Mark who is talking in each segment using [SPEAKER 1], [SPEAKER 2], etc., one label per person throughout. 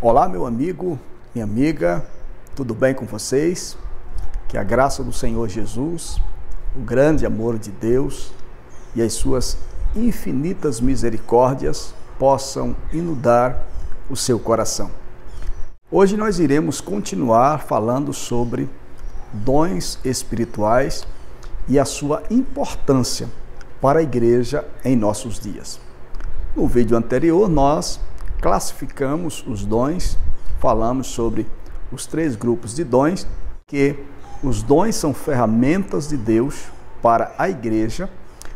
[SPEAKER 1] Olá, meu amigo, minha amiga, tudo bem com vocês? Que a graça do Senhor Jesus, o grande amor de Deus e as suas infinitas misericórdias possam inundar o seu coração. Hoje nós iremos continuar falando sobre dons espirituais e a sua importância para a igreja em nossos dias. No vídeo anterior nós classificamos os dons, falamos sobre os 3 grupos de dons, que os dons são ferramentas de Deus para a igreja,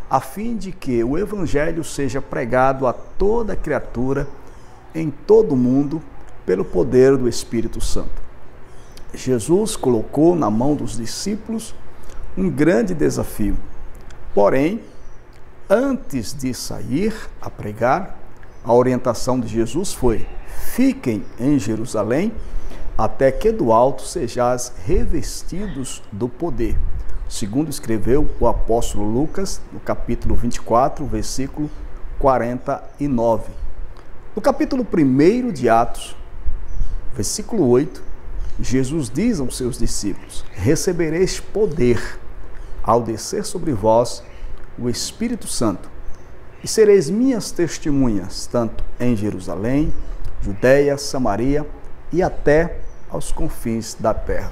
[SPEAKER 1] a fim de que o evangelho seja pregado a toda criatura em todo o mundo pelo poder do Espírito Santo. Jesus colocou na mão dos discípulos um grande desafio. Porém, antes de sair a pregar, a orientação de Jesus foi: fiquem em Jerusalém até que do alto sejais revestidos do poder. Segundo escreveu o apóstolo Lucas, no capítulo 24, versículo 49. No capítulo 1 de Atos, versículo 8, Jesus diz aos seus discípulos: recebereis poder ao descer sobre vós o Espírito Santo, e sereis minhas testemunhas, tanto em Jerusalém, Judeia, Samaria e até aos confins da terra.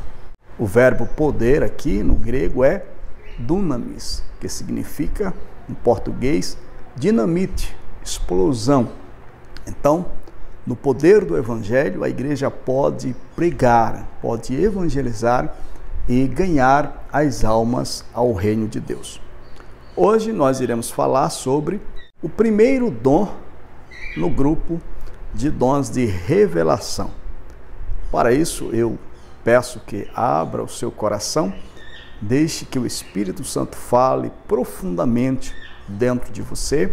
[SPEAKER 1] O verbo poder aqui no grego é dunamis, que significa, em português, dinamite, explosão. Então, no poder do evangelho, a igreja pode pregar, pode evangelizar e ganhar as almas ao reino de Deus. Hoje nós iremos falar sobre o primeiro dom no grupo de dons de revelação. Para isso, eu peço que abra o seu coração, deixe que o Espírito Santo fale profundamente dentro de você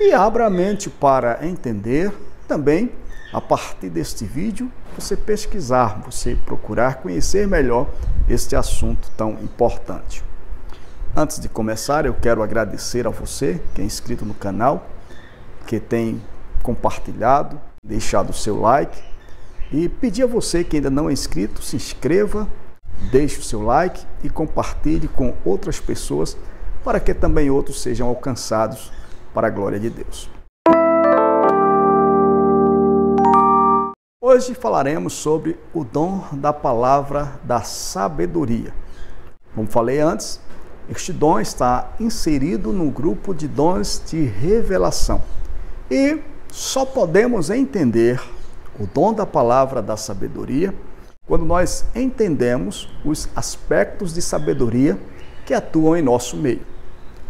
[SPEAKER 1] e abra a mente para entender também, a partir deste vídeo, você pesquisar, você procurar conhecer melhor este assunto tão importante. Antes de começar, eu quero agradecer a você que é inscrito no canal, que tem compartilhado, deixado o seu like e pedir a você que ainda não é inscrito, se inscreva, deixe o seu like e compartilhe com outras pessoas para que também outros sejam alcançados para a glória de Deus. Hoje falaremos sobre o dom da palavra da sabedoria. Como falei antes, este dom está inserido no grupo de dons de revelação. E só podemos entender o dom da palavra da sabedoria quando nós entendemos os aspectos de sabedoria que atuam em nosso meio.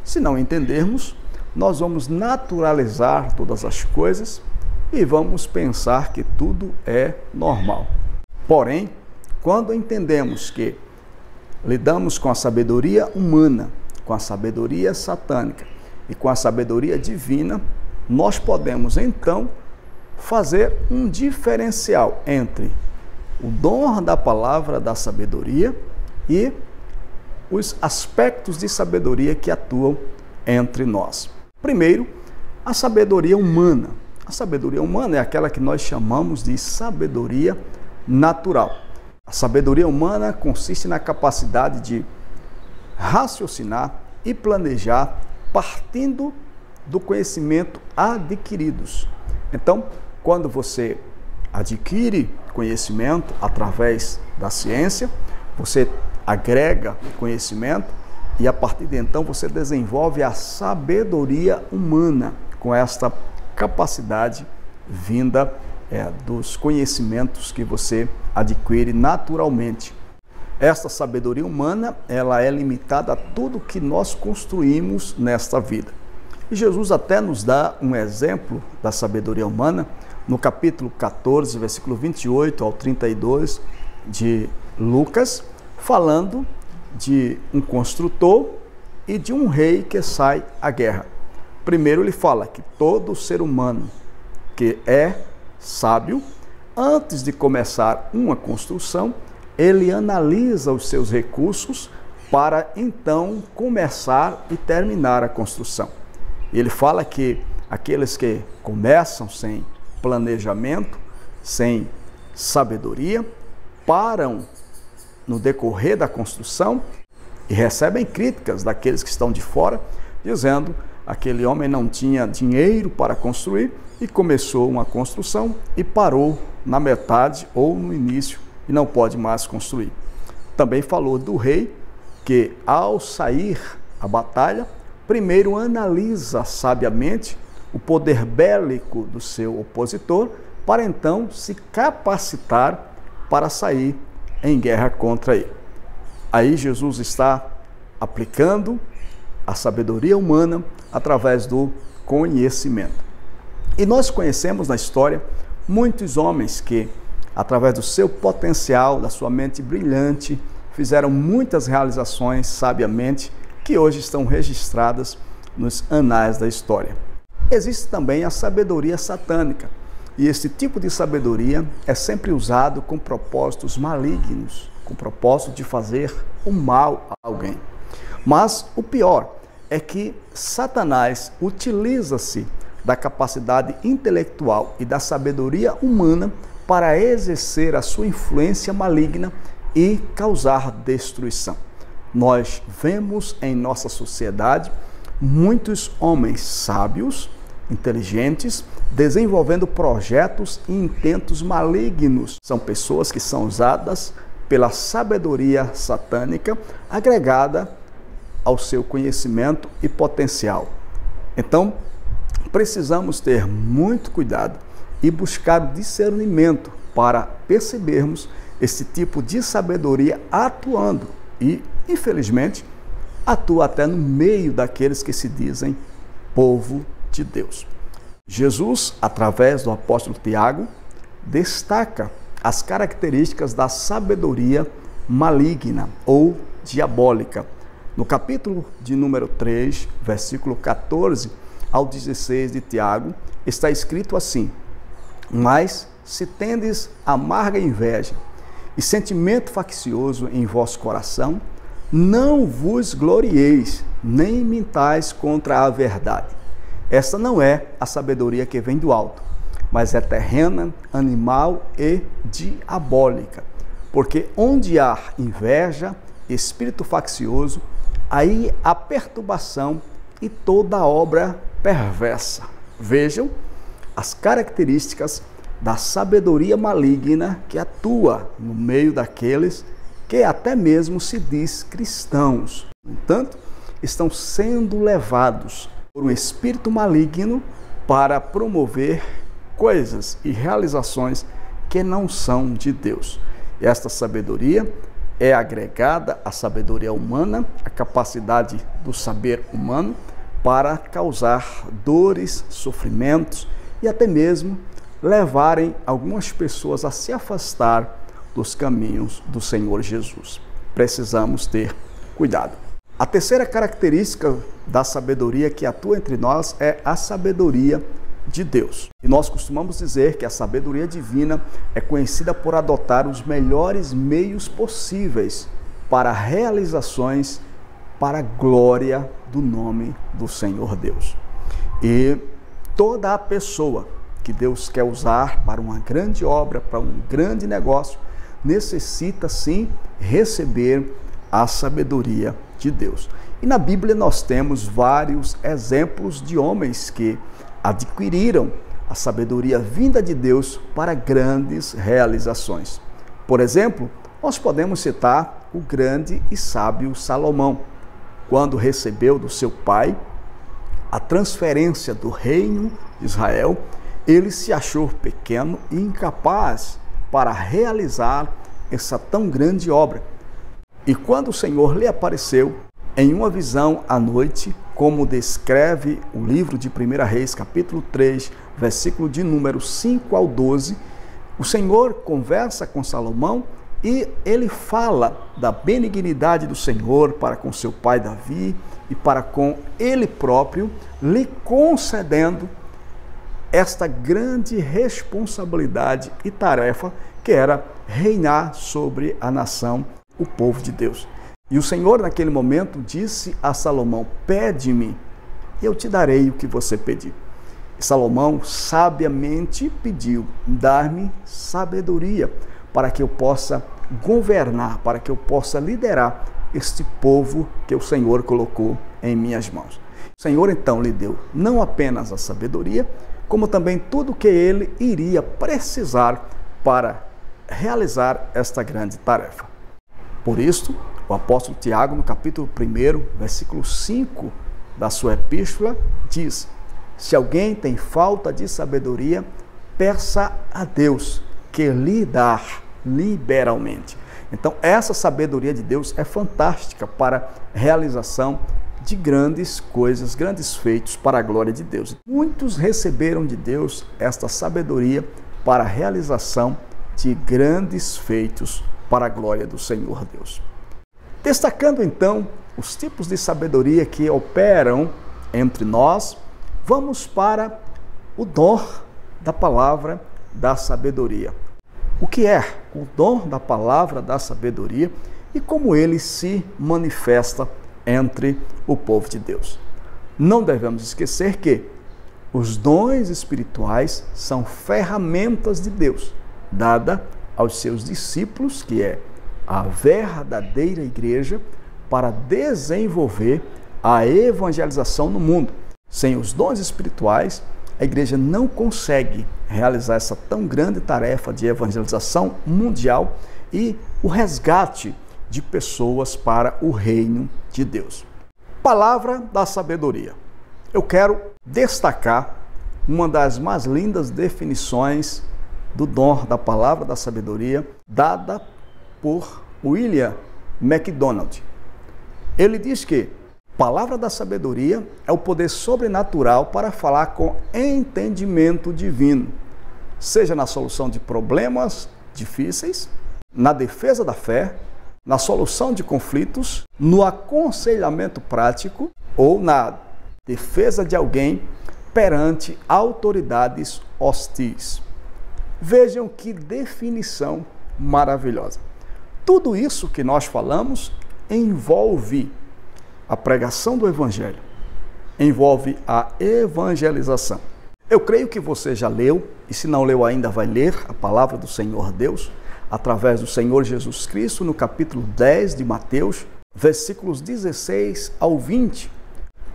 [SPEAKER 1] Se não entendermos, nós vamos naturalizar todas as coisas e vamos pensar que tudo é normal. Porém, quando entendemos que lidamos com a sabedoria humana, com a sabedoria satânica e com a sabedoria divina, nós podemos então fazer um diferencial entre o dom da palavra da sabedoria e os aspectos de sabedoria que atuam entre nós. Primeiro, a sabedoria humana. A sabedoria humana é aquela que nós chamamos de sabedoria natural. A sabedoria humana consiste na capacidade de raciocinar e planejar partindo do conhecimento adquiridos. Então, quando você adquire conhecimento através da ciência, você agrega conhecimento e a partir de então você desenvolve a sabedoria humana com esta capacidade vinda dos conhecimentos que você adquire naturalmente. Esta sabedoria humana, ela é limitada a tudo que nós construímos nesta vida. E Jesus até nos dá um exemplo da sabedoria humana no capítulo 14, versículo 28 ao 32 de Lucas, falando de um construtor e de um rei que sai à guerra. Primeiro ele fala que todo ser humano que é sábio, antes de começar uma construção, ele analisa os seus recursos para então começar e terminar a construção. Ele fala que aqueles que começam sem planejamento, sem sabedoria, param no decorrer da construção e recebem críticas daqueles que estão de fora, dizendo aquele homem não tinha dinheiro para construir e começou uma construção e parou na metade ou no início e não pode mais construir. Também falou do rei que, ao sair à batalha, primeiro analisa sabiamente o poder bélico do seu opositor para então se capacitar para sair em guerra contra ele. Aí Jesus está aplicando a sabedoria humana através do conhecimento. E nós conhecemos na história muitos homens que, através do seu potencial, da sua mente brilhante, fizeram muitas realizações sabiamente que hoje estão registradas nos anais da história. Existe também a sabedoria satânica, e esse tipo de sabedoria é sempre usado com propósitos malignos, com o propósito de fazer o mal a alguém. Mas o pior é que Satanás utiliza-se da capacidade intelectual e da sabedoria humana para exercer a sua influência maligna e causar destruição. Nós vemos em nossa sociedade muitos homens sábios, inteligentes, desenvolvendo projetos e intentos malignos. São pessoas que são usadas pela sabedoria satânica agregada ao seu conhecimento e potencial. Então, precisamos ter muito cuidado e buscar discernimento para percebermos esse tipo de sabedoria atuando e, infelizmente, atua até no meio daqueles que se dizem povo de Deus. Jesus, através do apóstolo Tiago, destaca as características da sabedoria maligna ou diabólica. No capítulo de número 3, versículo 14 ao 16 de Tiago, está escrito assim: mas se tendes amarga inveja e sentimento faccioso em vosso coração, não vos glorieis, nem mintais contra a verdade. Esta não é a sabedoria que vem do alto, mas é terrena, animal e diabólica. Porque onde há inveja, espírito faccioso, aí há perturbação e toda obra perversa. Vejam as características da sabedoria maligna que atua no meio daqueles que até mesmo se diz cristãos. No entanto, estão sendo levados por um espírito maligno para promover coisas e realizações que não são de Deus. Esta sabedoria é agregada à sabedoria humana, a capacidade do saber humano para causar dores, sofrimentos e até mesmo levarem algumas pessoas a se afastar dos caminhos do Senhor Jesus. Precisamos ter cuidado. A terceira característica da sabedoria que atua entre nós é a sabedoria de Deus. E nós costumamos dizer que a sabedoria divina é conhecida por adotar os melhores meios possíveis para realizações para a glória do nome do Senhor Deus. E toda a pessoa que Deus quer usar para uma grande obra, para um grande negócio, necessita sim receber a sabedoria de Deus. E na Bíblia nós temos vários exemplos de homens que adquiriram a sabedoria vinda de Deus para grandes realizações. Por exemplo, nós podemos citar o grande e sábio Salomão, quando recebeu do seu pai a transferência do reino de Israel, ele se achou pequeno e incapaz para realizar essa tão grande obra. E quando o Senhor lhe apareceu em uma visão à noite, como descreve o livro de 1 Reis, capítulo 3, versículo de número 5 ao 12, o Senhor conversa com Salomão e ele fala da benignidade do Senhor para com seu pai Davi e para com ele próprio, lhe concedendo esta grande responsabilidade e tarefa que era reinar sobre a nação, o povo de Deus. E o Senhor naquele momento disse a Salomão: pede-me, eu te darei o que você pedir. Salomão sabiamente pediu: dar-me sabedoria para que eu possa governar, para que eu possa liderar este povo que o Senhor colocou em minhas mãos. O Senhor então lhe deu não apenas a sabedoria, como também tudo o que ele iria precisar para realizar esta grande tarefa. Por isso, o apóstolo Tiago, no capítulo 1, versículo 5 da sua epístola, diz: se alguém tem falta de sabedoria, peça a Deus, que lhe dá liberalmente. Então, essa sabedoria de Deus é fantástica para a realização de grandes coisas, grandes feitos para a glória de Deus. Muitos receberam de Deus esta sabedoria para a realização de grandes feitos para a glória do Senhor Deus. Destacando então os tipos de sabedoria que operam entre nós, vamos para o dom da palavra da sabedoria. O que é o dom da palavra da sabedoria e como ele se manifesta entre o povo de Deus? Não devemos esquecer que os dons espirituais são ferramentas de Deus, dada aos seus discípulos, que é a verdadeira igreja, para desenvolver a evangelização no mundo. Sem os dons espirituais, a igreja não consegue realizar essa tão grande tarefa de evangelização mundial e o resgate de pessoas para o reino de Deus. Palavra da sabedoria. Eu quero destacar uma das mais lindas definições do dom da palavra da sabedoria, dada por William MacDonald. Ele diz que palavra da sabedoria é o poder sobrenatural para falar com entendimento divino, seja na solução de problemas difíceis, na defesa da fé, na solução de conflitos, no aconselhamento prático ou na defesa de alguém perante autoridades hostis. Vejam que definição maravilhosa. Tudo isso que nós falamos envolve a pregação do Evangelho, envolve a evangelização. Eu creio que você já leu, e se não leu ainda, vai ler a palavra do Senhor Deus, através do Senhor Jesus Cristo, no capítulo 10 de Mateus, versículos 16 ao 20,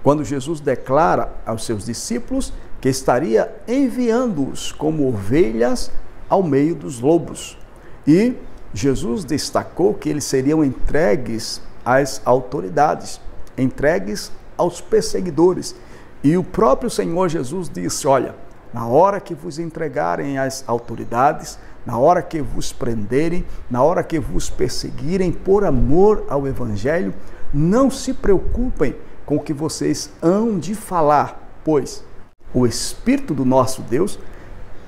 [SPEAKER 1] quando Jesus declara aos seus discípulos que estaria enviando-os como ovelhas ao meio dos lobos. E Jesus destacou que eles seriam entregues às autoridades, entregues aos perseguidores. E o próprio Senhor Jesus disse: olha, na hora que vos entregarem às autoridades, na hora que vos prenderem, na hora que vos perseguirem por amor ao Evangelho, não se preocupem com o que vocês hão de falar, pois o Espírito do nosso Deus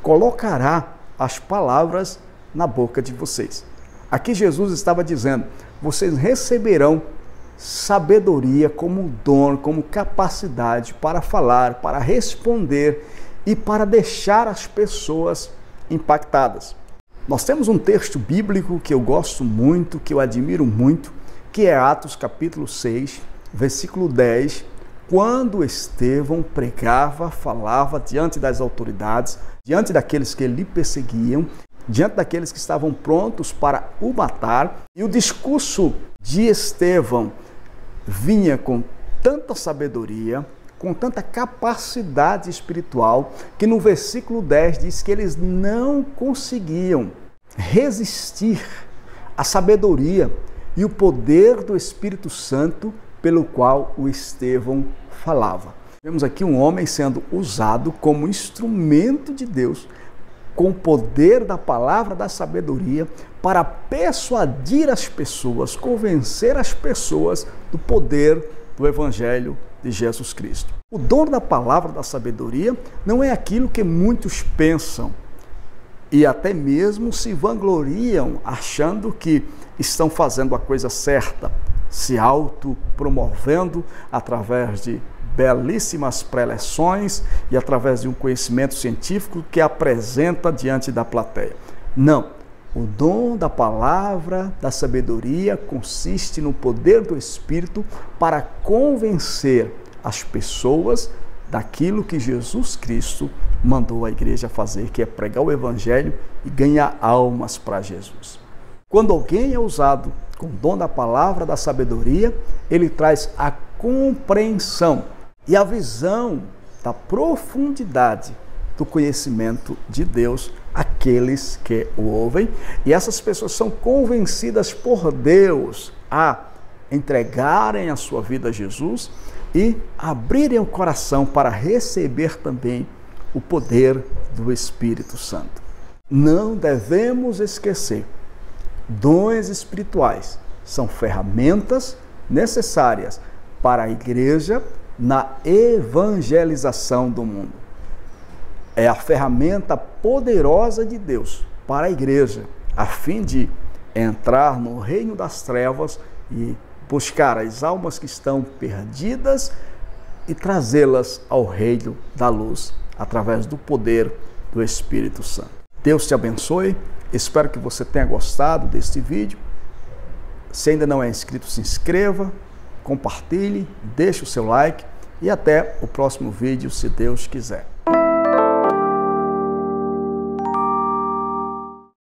[SPEAKER 1] colocará as palavras na boca de vocês. Aqui Jesus estava dizendo: vocês receberão sabedoria como dom, como capacidade para falar, para responder e para deixar as pessoas impactadas. Nós temos um texto bíblico que eu gosto muito, que eu admiro muito, que é Atos capítulo 6, versículo 10, quando Estevão pregava, falava diante das autoridades, diante daqueles que lhe perseguiam, diante daqueles que estavam prontos para o matar, e o discurso de Estevão vinha com tanta sabedoria, com tanta capacidade espiritual, que no versículo 10 diz que eles não conseguiam resistir à sabedoria e o poder do Espírito Santo pelo qual o Estevão falava. Vemos aqui um homem sendo usado como instrumento de Deus, com o poder da palavra da sabedoria, para persuadir as pessoas, convencer as pessoas do poder do Evangelho de Jesus Cristo. O dom da palavra da sabedoria não é aquilo que muitos pensam e até mesmo se vangloriam, achando que estão fazendo a coisa certa, se autopromovendo através de belíssimas preleções e através de um conhecimento científico que apresenta diante da plateia. Não. O dom da palavra da sabedoria consiste no poder do Espírito para convencer as pessoas daquilo que Jesus Cristo mandou a igreja fazer, que é pregar o evangelho e ganhar almas para Jesus. Quando alguém é usado com o dom da palavra da sabedoria, ele traz a compreensão e a visão da profundidade do conhecimento de Deus àqueles que o ouvem, e essas pessoas são convencidas por Deus a entregarem a sua vida a Jesus e abrirem o coração para receber também o poder do Espírito Santo. Não devemos esquecer, dons espirituais são ferramentas necessárias para a igreja na evangelização do mundo. É a ferramenta poderosa de Deus para a igreja, a fim de entrar no reino das trevas e buscar as almas que estão perdidas e trazê-las ao reino da luz, através do poder do Espírito Santo. Deus te abençoe, espero que você tenha gostado deste vídeo. Se ainda não é inscrito, se inscreva, compartilhe, deixe o seu like e até o próximo vídeo, se Deus quiser.